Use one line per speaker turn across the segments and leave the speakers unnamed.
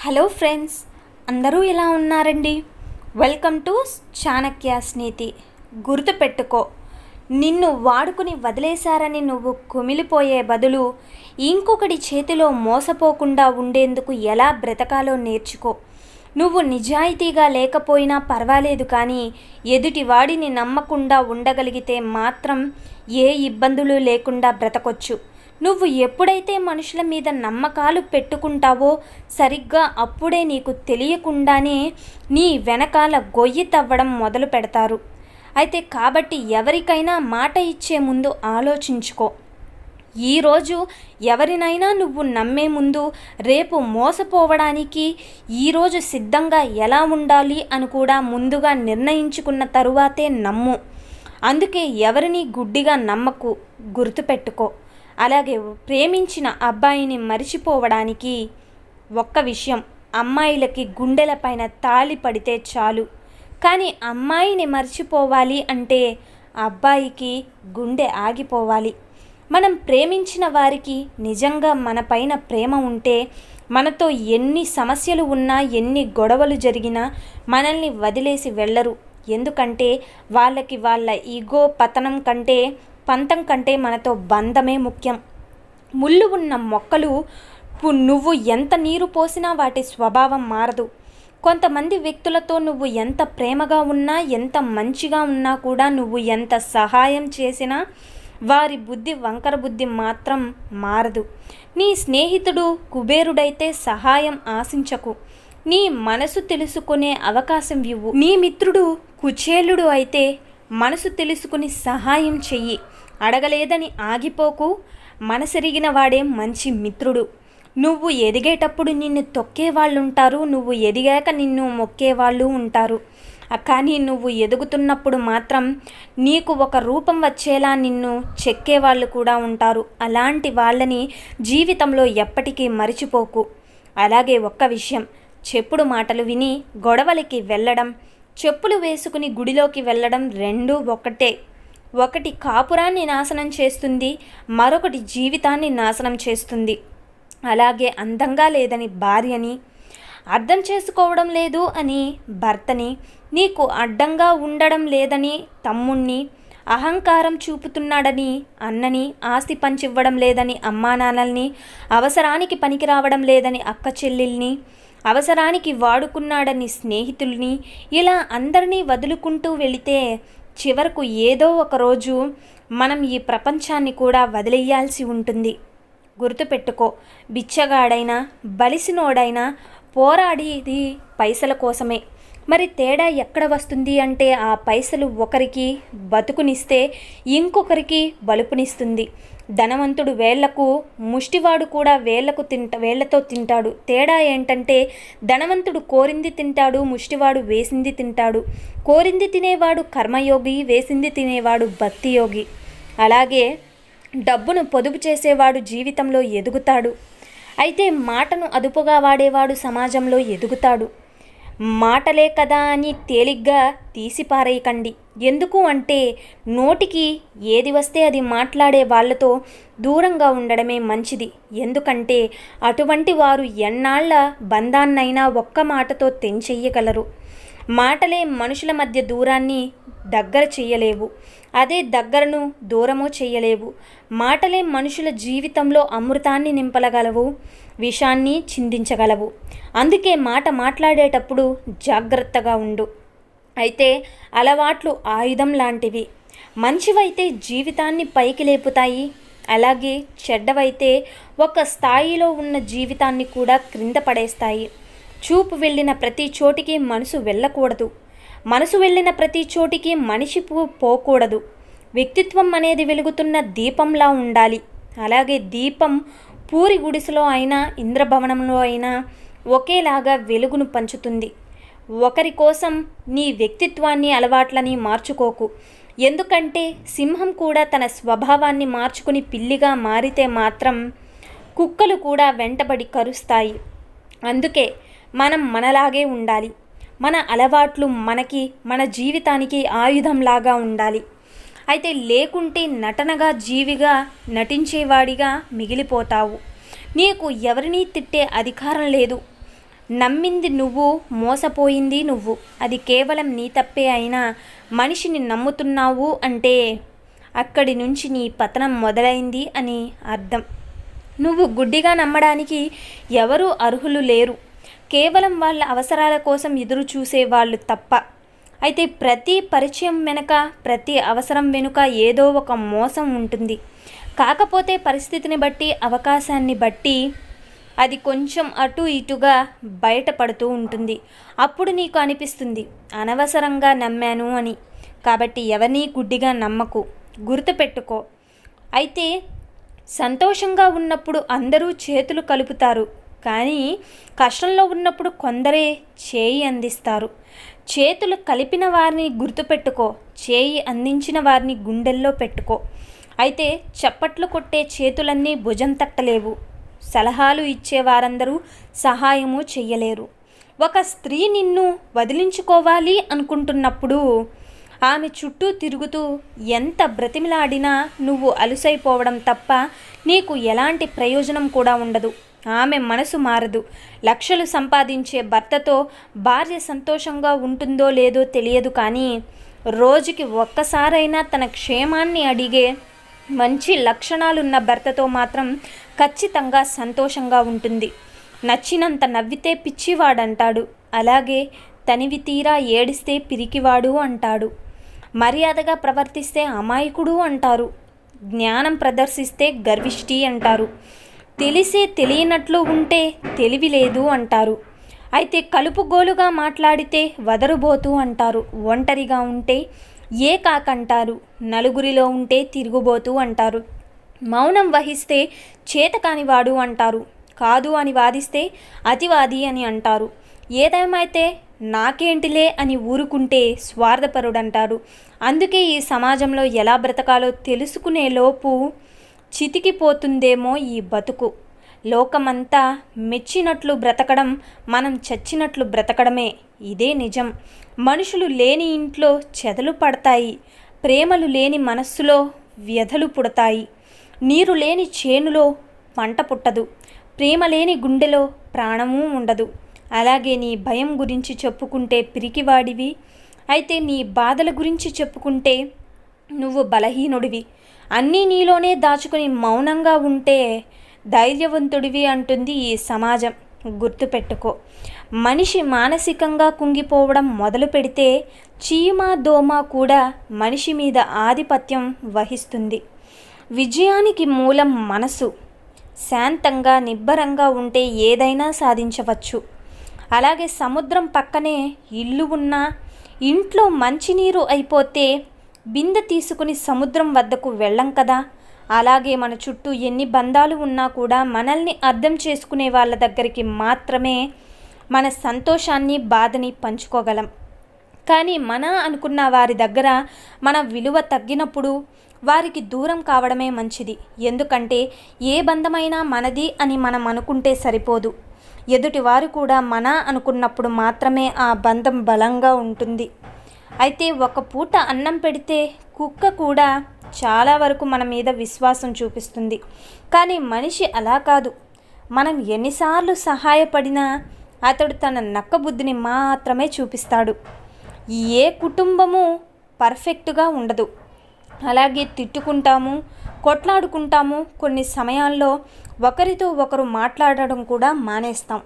Hello friends, అందరూ ఎలా ఉన్నారండి? వెల్కమ్ టు చాణక్యాస్ నీతి. గుర్తుపెట్టుకో, నిన్ను వాడుకుని వదిలేశారని నువ్వు కుమిలిపోయే బదులు ఇంకొకటి చేతిలో మోసపోకుండా ఉండేందుకు ఎలా బ్రతకాలో నేర్చుకో. నువ్వు నిజాయితీగా లేకపోయినా పర్వాలేదు, కానీ ఎదుటివాడిని నమ్మకుండా ఉండగలిగితే మాత్రం ఏ ఇబ్బందులు లేకుండా బ్రతకొచ్చు. నువ్వు ఎప్పుడైతే మనుషుల మీద నమ్మకాలు పెట్టుకుంటావో సరిగ్గా అప్పుడే నీకు తెలియకుండానే నీ వెనకాల గొయ్యి తవ్వడం మొదలు పెడతారు. కాబట్టి ఎవరికైనా మాట ఇచ్చే ముందు ఆలోచించుకో. ఈరోజు ఎవరినైనా నువ్వు నమ్మే ముందు రేపు మోసపోవడానికి ఈరోజు సిద్ధంగా ఎలా ఉండాలి అని కూడా ముందుగా నిర్ణయించుకున్న తరువాతే నమ్ము. అందుకే ఎవరిని గుడ్డిగా నమ్మకు. గుర్తుపెట్టుకో. అలాగే ప్రేమించిన అబ్బాయిని మరిచిపోవడానికి ఒక్క విషయం, అమ్మాయిలకి గుండెలపైన తాళి పడితే చాలు. కానీ అమ్మాయిని మర్చిపోవాలి అంటే అబ్బాయికి గుండె ఆగిపోవాలి. మనం ప్రేమించిన వారికి నిజంగా మనపైన ప్రేమ ఉంటే మనతో ఎన్ని సమస్యలు ఉన్నా, ఎన్ని గొడవలు జరిగినా మనల్ని వదిలేసి వెళ్ళరు. ఎందుకంటే వాళ్ళకి వాళ్ళ ఈగో పంతం కంటే మనతో బంధమే ముఖ్యం. ముళ్ళు ఉన్న మొక్కలు నువ్వు ఎంత నీరు పోసినా వాటి స్వభావం మారదు. కొంతమంది వ్యక్తులతో నువ్వు ఎంత ప్రేమగా ఉన్నా, ఎంత మంచిగా ఉన్నా కూడా, నువ్వు ఎంత సహాయం చేసినా వారి వంకర బుద్ధి మాత్రం మారదు. నీ స్నేహితుడు కుబేరుడైతే సహాయం ఆశించకు, నీ మనసు తెలుసుకునే అవకాశం ఇవ్వు. నీ మిత్రుడు కుచేలుడు అయితే మనసు తెలుసుకుని సహాయం చెయ్యి. అడగలేదని ఆగిపోకు. మనసెరిగిన వాడే మంచి మిత్రుడు. నువ్వు ఎదిగేటప్పుడు నిన్ను తొక్కేవాళ్ళు ఉంటారు, నువ్వు ఎదిగాక నిన్ను మొక్కేవాళ్ళు ఉంటారు. కానీ నువ్వు ఎదుగుతున్నప్పుడు మాత్రం నీకు ఒక రూపం వచ్చేలా నిన్ను చెక్కేవాళ్ళు కూడా ఉంటారు. అలాంటి వాళ్ళని జీవితంలో ఎప్పటికీ మరిచిపోకు. అలాగే ఒక్క విషయం, చెప్పుడు మాటలు విని గొడవలకి వెళ్ళడం, చెప్పులు వేసుకుని గుడిలోకి వెళ్ళడం రెండూ ఒకటే. ఒకటి కాపురాన్ని నాశనం చేస్తుంది, మరొకటి జీవితాన్ని నాశనం చేస్తుంది. అలాగే అందంగా లేదని భార్యని, అర్థం చేసుకోవడం లేదు అని భర్తని, నీకు అడ్డంగా ఉండడం లేదని తమ్ముణ్ణి, అహంకారం చూపుతున్నాడని అన్నని, ఆస్తి పంచివ్వడం లేదని అమ్మానాన్నల్ని, అవసరానికి పనికి రావడం లేదని అక్క చెల్లెల్ని, అవసరానికి వాడుకున్నాడని స్నేహితుల్ని, ఇలా అందరినీ వదులుకుంటూ వెళితే చివరకు ఏదో ఒకరోజు మనం ఈ ప్రపంచాన్ని కూడా వదిలేయాల్సి ఉంటుంది. గుర్తుపెట్టుకో, బిచ్చగాడైనా బలిసినోడైనా పోరాడేది పైసల కోసమే. మరి తేడా ఎక్కడ వస్తుంది అంటే ఆ పైసలు ఒకరికి బతుకునిస్తే ఇంకొకరికి బలుపునిస్తుంది. ధనవంతుడు వేళ్లకు, ముష్టివాడు కూడా వేళ్లతో తింటాడు. తేడా ఏంటంటే ధనవంతుడు కోరింది తింటాడు, ముష్టివాడు వేసింది తింటాడు. కోరింది తినేవాడు కర్మయోగి, వేసింది తినేవాడు భక్తియోగి. అలాగే డబ్బును పొదుపు చేసేవాడు జీవితంలో ఎదుగుతాడు. అయితే మాటను అదుపుగా వాడేవాడు సమాజంలో ఎదుగుతాడు. మాటలే కదా అని తేలిగ్గా తీసిపారేయకండి. ఎందుకు అంటే నోటికి ఏది వస్తే అది మాట్లాడే వాళ్ళతో దూరంగా ఉండడమే మంచిది. ఎందుకంటే అటువంటి వారు ఎన్నాళ్ళ బంధాన్నైనా ఒక్క మాటతో తెంచెయ్యగలరు. మాటలే మనుషుల మధ్య దూరాన్ని దగ్గర చెయ్యలేవు, అదే దగ్గరను దూరమో చెయ్యలేవు. మాటలే మనుషుల జీవితంలో అమృతాన్ని నింపగలవు, విషాన్ని చిందించగలవు. అందుకే మాట మాట్లాడేటప్పుడు జాగ్రత్తగా ఉండు. అయితే అలవాట్లు ఆయుధం లాంటివి. మంచివైతే జీవితాన్ని పైకి లేపుతాయి, అలాగే చెడ్డవైతే ఒక స్థాయిలో ఉన్న జీవితాన్ని కూడా క్రింద పడేస్తాయి. చూపు వెళ్ళిన ప్రతి చోటికి మనసు వెళ్ళకూడదు, మనసు వెళ్ళిన ప్రతి చోటికి మనిషి పోకూడదు. వ్యక్తిత్వం అనేది వెలుగుతున్న దీపంలా ఉండాలి. అలాగే దీపం పూరి గుడిసెలో అయినా ఇంద్రభవనంలో అయినా ఒకేలాగా వెలుగును పంచుతుంది. ఒకరి కోసం నీ వ్యక్తిత్వాన్ని, అలవాట్లని మార్చుకోకు. ఎందుకంటే సింహం కూడా తన స్వభావాన్ని మార్చుకుని పిల్లిగా మారితే మాత్రం కుక్కలు కూడా వెంటబడి కరుస్తాయి. అందుకే మనం మనలాగే ఉండాలి. మన అలవాట్లు మన జీవితానికి ఆయుధంలాగా ఉండాలి. అయితే లేకుంటే నటనగా జీవిగా నటించేవాడిగా మిగిలిపోతావు. నీకు ఎవరినీ తిట్టే అధికారం లేదు. నమ్మింది నువ్వు, మోసపోయింది నువ్వు. అది కేవలం నీ తప్పే అయినా మనిషిని నమ్ముతున్నావు అంటే అక్కడి నుంచి నీ పతనం మొదలైంది అని అర్థం. నువ్వు గుడ్డిగా నమ్మడానికి ఎవరూ అర్హులు లేరు. కేవలం వాళ్ళ అవసరాల కోసం ఎదురు చూసే వాళ్ళు తప్ప. అయితే ప్రతి పరిచయం వెనుక, ప్రతి అవసరం వెనుక ఏదో ఒక మోసం ఉంటుంది. కాకపోతే పరిస్థితిని బట్టి, అవకాశాన్ని బట్టి అది కొంచెం అటు ఇటుగా బయటపడుతూ ఉంటుంది. అప్పుడు నీకు అనిపిస్తుంది అనవసరంగా నమ్మాను అని. కాబట్టి ఎవరినీ గుడ్డిగా నమ్మకు, గుర్తుపెట్టుకో. అయితే సంతోషంగా ఉన్నప్పుడు అందరూ చేతులు కలుపుతారు, కానీ కష్టంలో ఉన్నప్పుడు కొందరే చేయి అందిస్తారు. చేతులు కలిపిన వారిని గుర్తుపెట్టుకో, చేయి అందించిన వారిని గుండెల్లో పెట్టుకో. అయితే చప్పట్లు కొట్టే చేతులన్నీ భుజం తట్టలేవు. సలహాలు ఇచ్చేవారందరూ సహాయము చెయ్యలేరు. ఒక స్త్రీ నిన్ను వదిలించుకోవాలి అనుకుంటున్నప్పుడు ఆమె చుట్టూ తిరుగుతూ ఎంత బ్రతిమిలాడినా నువ్వు అలుసైపోవడం తప్ప నీకు ఎలాంటి ప్రయోజనం కూడా ఉండదు. ఆమె మనసు మారదు. లక్షలు సంపాదించే భర్తతో భార్య సంతోషంగా ఉంటుందో లేదో తెలియదు, కానీ రోజుకి ఒక్కసారైనా తన క్షేమాన్ని అడిగే మంచి లక్షణాలున్న భర్తతో మాత్రం ఖచ్చితంగా సంతోషంగా ఉంటుంది. నచ్చినంత నవ్వితే పిచ్చివాడంటాడు, అలాగే తనివి తీరా ఏడిస్తే పిరికివాడు అంటాడు. మర్యాదగా ప్రవర్తిస్తే అమాయకుడు అంటారు. జ్ఞానం ప్రదర్శిస్తే గర్విష్టి అంటారు. తెలిసే తెలియనట్లు ఉంటే తెలివి లేదు అంటారు. అయితే కలుపుగోలుగా మాట్లాడితే వదరుబోతూ అంటారు. ఒంటరిగా ఉంటే ఏకాకంటారు. నలుగురిలో ఉంటే తిరుగుబోతూ అంటారు. మౌనం వహిస్తే చేతకానివాడు అంటారు. కాదు అని వాదిస్తే అతివాది అని అంటారు. ఏదేమైతే నాకేంటిలే అని ఊరుకుంటే స్వార్థపరుడంటారు. అందుకే ఈ సమాజంలో ఎలా బ్రతకాలో తెలుసుకునే లోపు చితికిపోతుందేమో ఈ బతుకు. లోకమంతా మెచ్చినట్లు బ్రతకడం, మనం చచ్చినట్లు బ్రతకడమే. ఇదే నిజం. మనుషులు లేని ఇంట్లో చెదలు పడతాయి. ప్రేమలు లేని మనస్సులో వ్యధలు పుడతాయి. నీరు లేని చేనులో పంట పుట్టదు. ప్రేమ లేని గుండెలో ప్రాణమూ ఉండదు. అలాగే నీ భయం గురించి చెప్పుకుంటే పిరికివాడివి. అయితే నీ బాధల గురించి చెప్పుకుంటే నువ్వు బలహీనుడివి. అన్నీ నీలోనే దాచుకుని మౌనంగా ఉంటే ధైర్యవంతుడివి అంటుంది ఈ సమాజం. గుర్తుపెట్టుకో. మనిషి మానసికంగా కుంగిపోవడం మొదలు పెడితే చీమ దోమ కూడా మనిషి మీద ఆధిపత్యం వహిస్తుంది. విజయానికి మూలం మనసు. శాంతంగా నిబ్బరంగా ఉంటే ఏదైనా సాధించవచ్చు. అలాగే సముద్రం పక్కనే ఇల్లు ఉన్నా ఇంట్లో మంచినీరు అయిపోతే బిందె తీసుకుని సముద్రం వద్దకు వెళ్ళం కదా. అలాగే మన చుట్టూ ఎన్ని బంధాలు ఉన్నా కూడా మనల్ని అర్థం చేసుకునే వాళ్ళ దగ్గరికి మాత్రమే మన సంతోషాన్ని, బాధని పంచుకోగలం. కానీ మన అనుకున్న వారి దగ్గర మన విలువ తగ్గినప్పుడు వారికి దూరం కావడమే మంచిది. ఎందుకంటే ఏ బంధమైనా మనది అని మనం అనుకుంటే సరిపోదు. ఎదుటివారు కూడా మన అనుకున్నప్పుడు మాత్రమే ఆ బంధం బలంగా ఉంటుంది. అయితే ఒక పూట అన్నం పెడితే కుక్క కూడా చాలా వరకు మన మీద విశ్వాసం చూపిస్తుంది. కానీ మనిషి అలా కాదు. మనం ఎన్నిసార్లు సహాయపడినా అతడు తన నక్కబుద్ధిని మాత్రమే చూపిస్తాడు. ఏ కుటుంబము పర్ఫెక్ట్గా ఉండదు. అలాగే తిట్టుకుంటాము, కొట్లాడుకుంటాము. కొన్ని సమయాల్లో ఒకరితో ఒకరు మాట్లాడడం కూడా మానేస్తాం.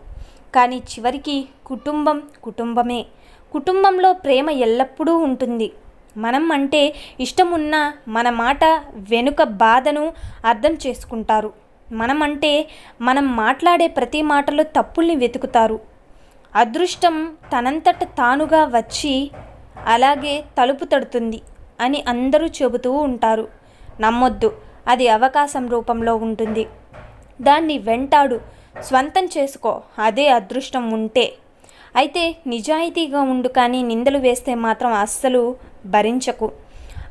కానీ చివరికి కుటుంబం కుటుంబమే. కుటుంబంలో ప్రేమ ఎల్లప్పుడూ ఉంటుంది. మనం అంటే ఇష్టం ఉన్నా మన మాట వెనుక బాధను అర్థం చేసుకుంటారు. మనం అంటే మనం మాట్లాడే ప్రతి మాటలో తప్పుల్ని వెతుకుతారు. అదృష్టం తనంతట తానుగా వచ్చి అలాగే తలుపు తడుతుంది అని అందరూ చెబుతూ ఉంటారు. నమ్మొద్దు. అది అవకాశం రూపంలో ఉంటుంది. దాన్ని వెంటాడు, స్వంతం చేసుకో. అదే అదృష్టం ఉంటే. అయితే నిజాయితీగా ఉండు, కానీ నిందలు వేస్తే మాత్రం అస్సలు భరించకు.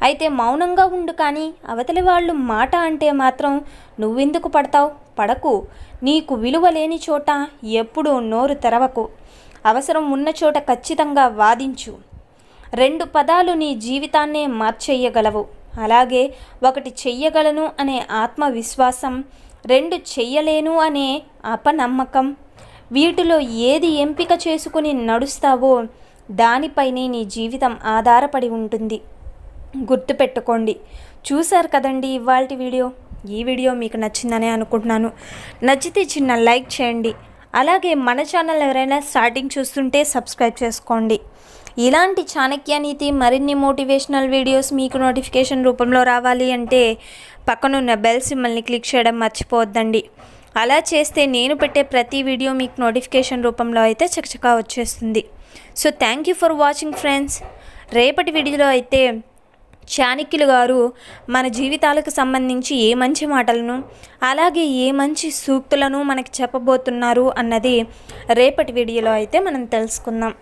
అయితే మౌనంగా ఉండు, కానీ అవతలి వాళ్ళు మాట అంటే మాత్రం నువ్వెందుకు పడతావు? పడకు. నీకు విలువ లేని చోట ఎప్పుడూ నోరు తెరవకు. అవసరం ఉన్న చోట ఖచ్చితంగా వాదించు. 2 పదాలు నీ జీవితాన్నే మార్చేయగలవు. అలాగే 1 చెయ్యగలను అనే ఆత్మవిశ్వాసం, 2 చెయ్యలేను అనే అపనమ్మకం వీటిలో ఏది ఎంపిక చేసుకుని నడుస్తావో దానిపైనే నీ జీవితం ఆధారపడి ఉంటుంది. గుర్తుపెట్టుకోండి. చూశారు కదండి ఇవాల్టి వీడియో. ఈ వీడియో మీకు నచ్చిందనే అనుకుంటున్నాను. నచ్చితే చిన్న లైక్ చేయండి. అలాగే మన ఛానల్ ఎవరైనా స్టార్టింగ్ చూస్తుంటే సబ్స్క్రైబ్ చేసుకోండి. ఇలాంటి చాణక్య నీతి మరిన్ని మోటివేషనల్ వీడియోస్ మీకు నోటిఫికేషన్ రూపంలో రావాలి అంటే పక్కనున్న బెల్ సింబల్ని క్లిక్ చేయడం మర్చిపోవద్దండి. అలా చేస్తే నేను పెట్టే ప్రతి వీడియో మీకు నోటిఫికేషన్ రూపంలో అయితే చకచకా వచ్చేస్తుంది. So thank you for watching friends. రేపటి వీడియోలో అయితే చాణక్యులు గారు మన జీవితాలకు సంబంధించి ఏ మంచి మాటలను అలాగే ఏ మంచి సూక్తులను మనకి చెప్పబోతున్నారు అన్నది రేపటి వీడియోలో అయితే మనం తెలుసుకుందాం.